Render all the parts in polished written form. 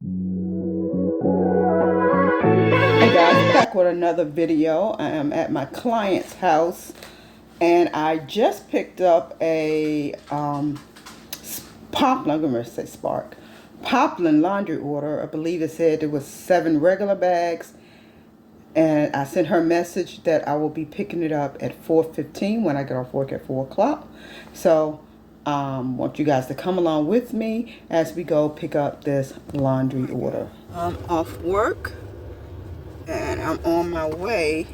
Hey guys, back with another video. I am at my client's house and I just picked up a Poplin, I'm going to say Spark, Poplin laundry order. I believe it said it was 7 regular bags, and I sent her a message that I will be picking it up at 4:15 when I get off work at 4 o'clock. So want you guys to come along with me as we go pick up this laundry order. I'm off work and I'm on my way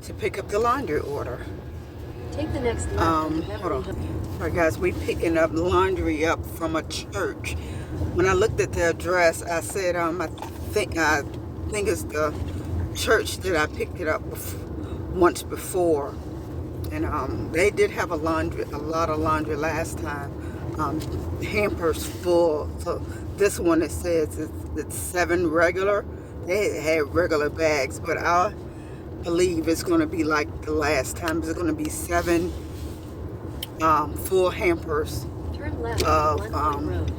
to pick up the laundry order. Take the next left. Hold on. All right, guys, we picking up laundry up from a church. When I looked at the address, I said, I think it's the church that I picked it up once before, and they did have a lot of laundry last time. Hampers full. So this one, it says it's 7 regular. They had regular bags, but I believe it's going to be like the last time. It's going to be 7 full hampers Turn left of Road.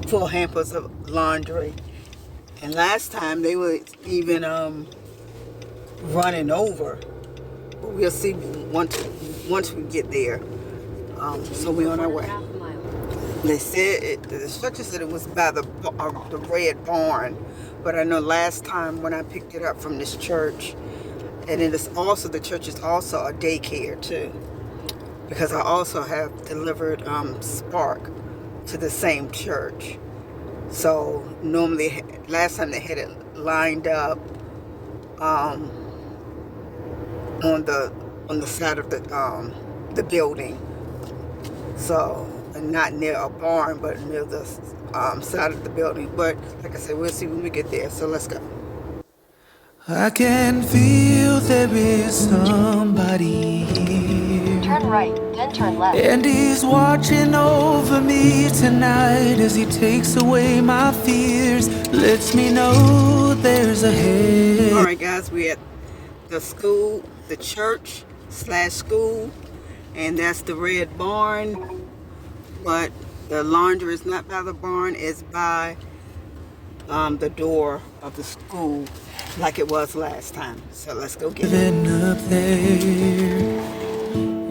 full hampers of laundry. And last time they were even running over. But we'll see once we get there. So we're on our way. Half a mile. They said the instructor said it was by the red barn, but I know last time when I picked it up from this church, and it is also, the church is also a daycare too, because I also have delivered Spark to the same church. So normally, last time they had it lined up on the side of the building. So not near a barn, but near the side of the building. But like I said, we'll see when we get there. So let's go. I can feel there is somebody here, Turn right, then turn left. and he's watching over me tonight as he takes away my fears, lets me know there's a head. All right, guys, we're at the school, the church / school, and that's the red barn. But the laundry is not by the barn; it's by the door of the school, like it was last time. So let's go get it. Living up there,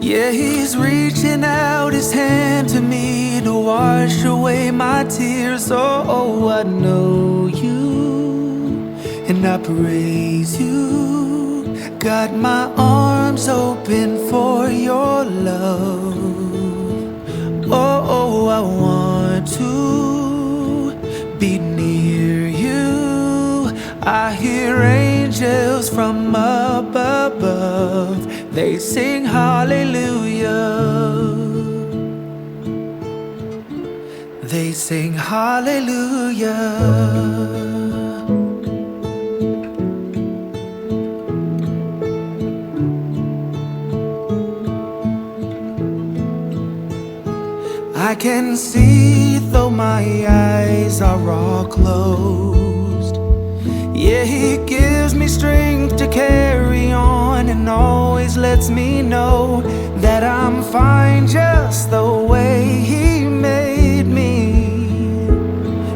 yeah, he's reaching out his hand to me to wash away my tears. Oh, I know you, and I praise you. Got my arms open for your love. Oh, I want to be near you. I hear angels from up above. They sing hallelujah. They sing hallelujah. I can see though my eyes are all closed. Yeah, he gives me strength to carry on and always lets me know that I'm fine just the way he made me.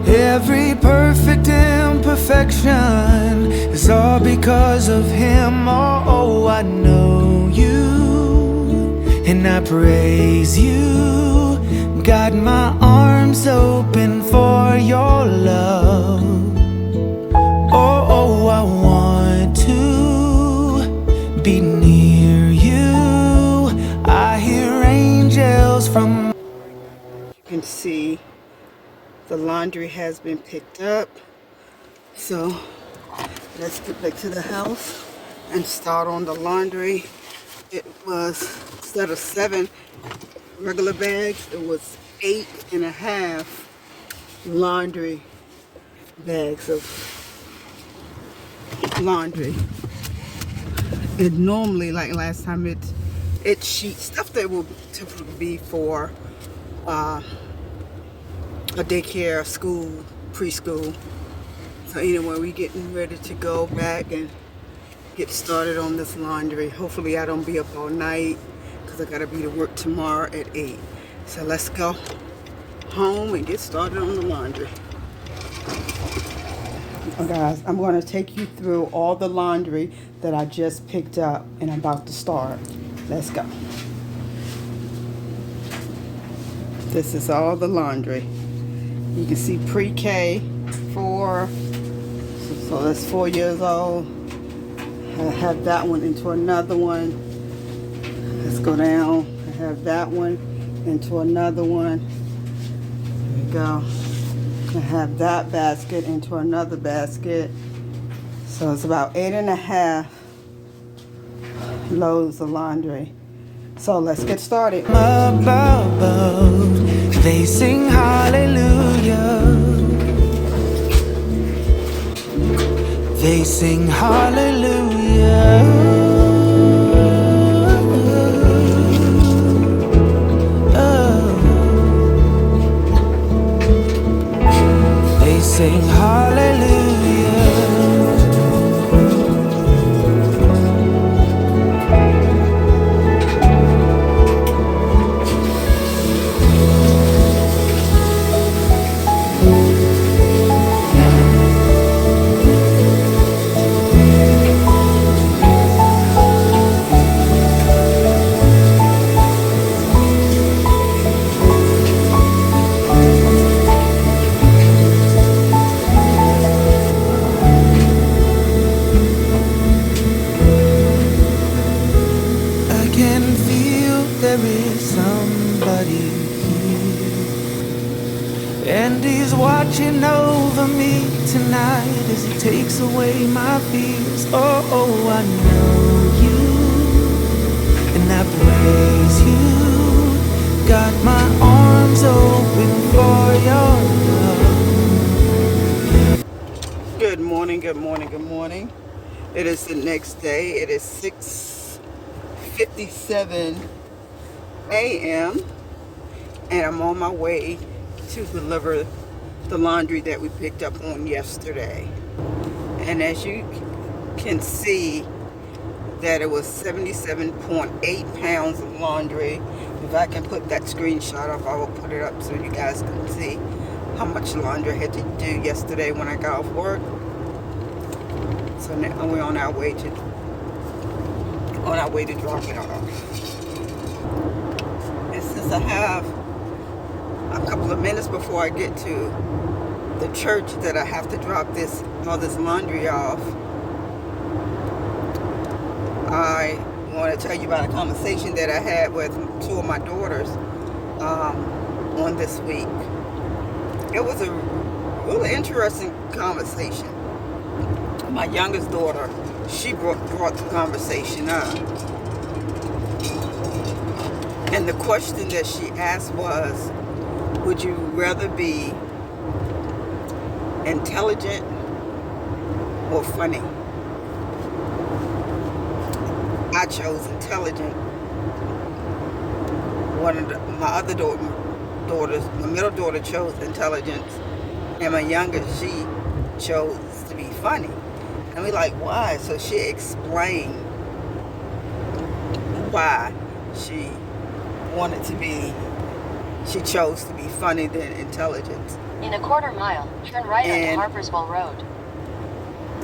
Every perfect imperfection is all because of him. Oh, I know you, and I praise you. Got my arms open for your love. Oh, I want to be near you. I hear angels from. You can see the laundry has been picked up. So let's get back to the house and start on the laundry. It was, instead of 7 regular bags, it was 8.5 laundry bags of laundry. And normally, like last time, it's sheet stuff that will typically be for a daycare, school, preschool. So anyway, we're getting ready to go back and get started on this laundry. Hopefully I don't be up all night, because I gotta be to work tomorrow at 8. So let's go home and get started on the laundry. Guys, I'm going to take you through all the laundry that I just picked up and I'm about to start. Let's go. This is all the laundry. You can see pre-K, 4, so that's 4 years old. I have that one into another one. Let's go down. I have that one into another one. There we go. I have that basket into another basket. So it's about 8.5 loads of laundry. So let's get started. Above, they sing hallelujah. They sing hallelujah. They sing hallelujah. I can feel there is somebody here, and he's watching over me tonight as he takes away my fears. Oh, I know you, and I praise you. Got my arms open for your love. Good morning, good morning, good morning. It is the next day. It is 6:57 a.m. and I'm on my way to deliver the laundry that we picked up on yesterday. And as you can see, that it was 77.8 pounds of laundry. If I can put that screenshot up, I will put it up so you guys can see how much laundry I had to do yesterday when I got off work. So now we're on our way to drop it off. And since I have a couple of minutes before I get to the church that I have to drop all this laundry off, I want to tell you about a conversation that I had with 2 of my daughters on this week. It was a really interesting conversation. My youngest daughter, she brought the conversation up. And the question that she asked was, would you rather be intelligent or funny? I chose intelligent. My other daughters, my middle daughter chose intelligence, and my youngest, she chose to be funny. And we're like, why? So she explained why she chose to be funny than intelligent. In a quarter mile, turn right onto Harpersville Road.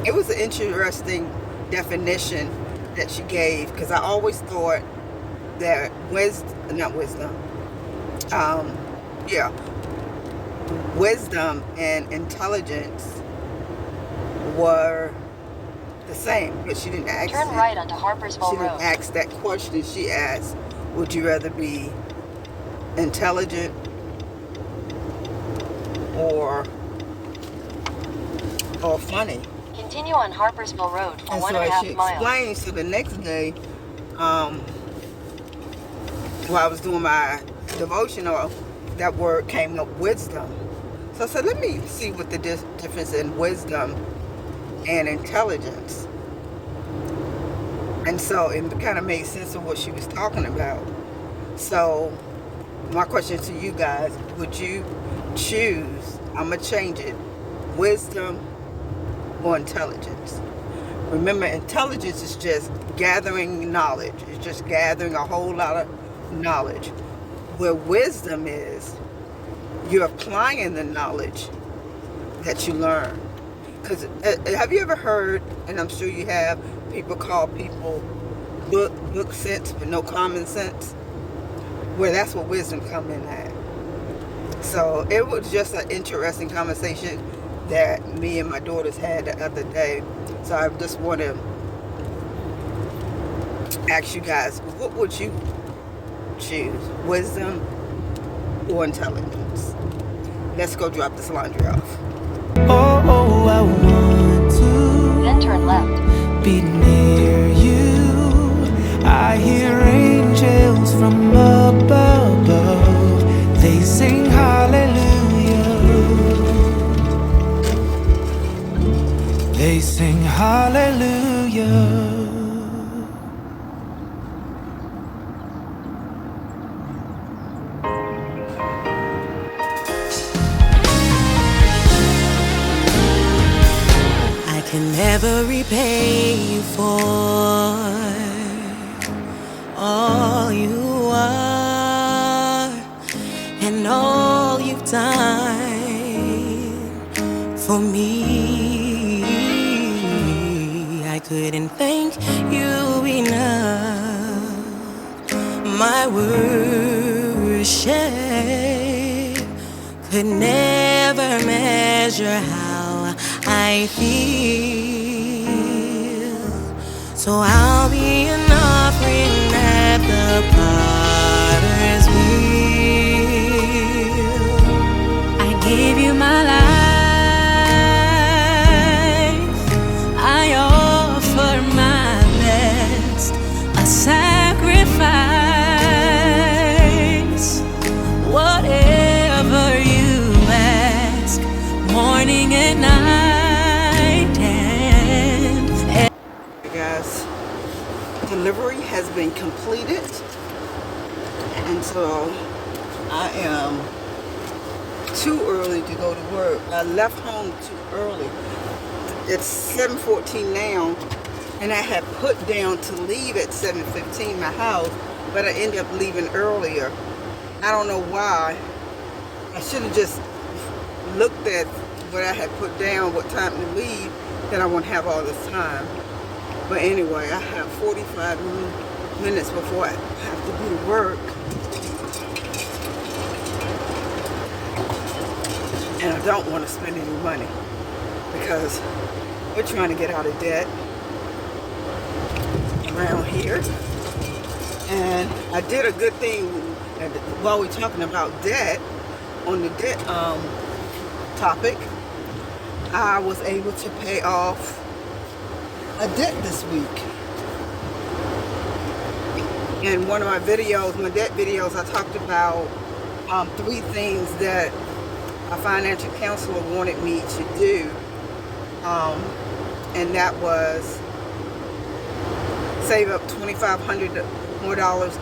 It was an interesting definition that she gave, because I always thought that wisdom and intelligence were the same, but she didn't ask. Turn right onto Harpersville Road. She didn't ask that question. She asked, would you rather be intelligent or funny? Continue on Harpersville Road for 1.5 miles. She explained. So the next day, while I was doing my devotional, that word came up, wisdom. So I said, let me see what the difference in wisdom and intelligence. And so it kind of made sense of what she was talking about. So my question to you guys, would you choose, I'm going to change it, wisdom or intelligence? Remember, intelligence is just gathering knowledge. It's just gathering a whole lot of knowledge. Where wisdom is, you're applying the knowledge that you learn. Because have you ever heard, and I'm sure you have, people call people book sense but no common sense? Well, that's what wisdom come in at. So it was just an interesting conversation that me and my daughters had the other day. So I just want to ask you guys, what would you choose, wisdom or intelligence? Let's go drop this laundry off. Oh, I want to Then turn left. be near you. I hear angels from above. They sing hallelujah. They sing hallelujah. I can never repay you for all you are and all you've done for me. I couldn't thank you enough. My worship could never measure how I feel. So I'll be an offering at the potter's wheel. I give you my life. I offer my best, a sacrifice. Whatever you ask, morning and night, and Guys, delivery has been completed, and so I am too early to go to work. I left home too early. It's 7:14 now, and I had put down to leave at 7:15 my house, but I ended up leaving earlier. I don't know why. I should have just looked at what I had put down, what time to leave, then I won't have all this time. But anyway, I have 45 minutes before I have to be to work. And I don't want to spend any money because we're trying to get out of debt around here. And I did a good thing while we're talking about debt, on the debt topic. I was able to pay off a debt this week. In one of my videos, my debt videos, I talked about 3 things that a financial counselor wanted me to do, and that was save up $2,500 more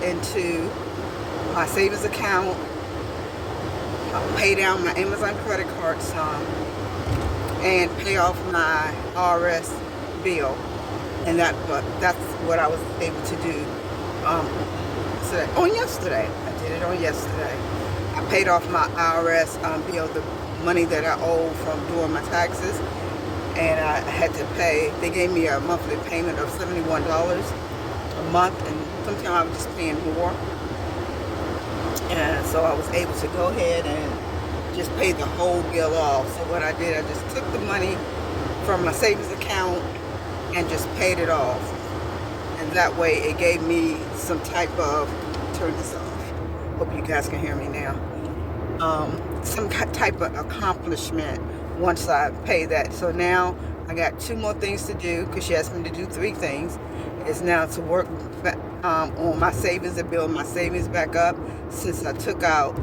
into my savings account, pay down my Amazon credit card some, and pay off my RS bill. And that's what I was able to do yesterday. I did it on yesterday. I paid off my IRS bill, the money that I owe from doing my taxes, and I had to pay. They gave me a monthly payment of $71 a month, and sometimes I was just paying more. And so I was able to go ahead and just pay the whole bill off. So what I did, I just took the money from my savings account and just paid it off. And that way it gave me some type of, turn this off, hope you guys can hear me now, some type of accomplishment once I pay that. So now I got 2 more things to do, because she asked me to do 3 things. Is now to work on my savings and build my savings back up, since I took out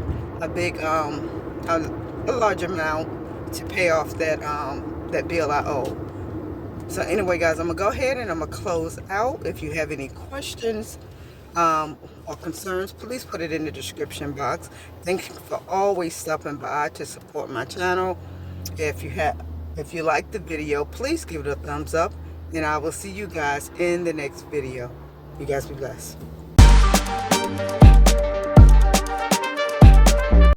a big a large amount to pay off that that bill I owe. So anyway, guys, I'm gonna go ahead and I'm gonna close out. If you have any questions or concerns, please put it in the description box. Thank you for always stopping by to support my channel. If you like the video, please give it a thumbs up, and I will see you guys in the next video. You guys be blessed.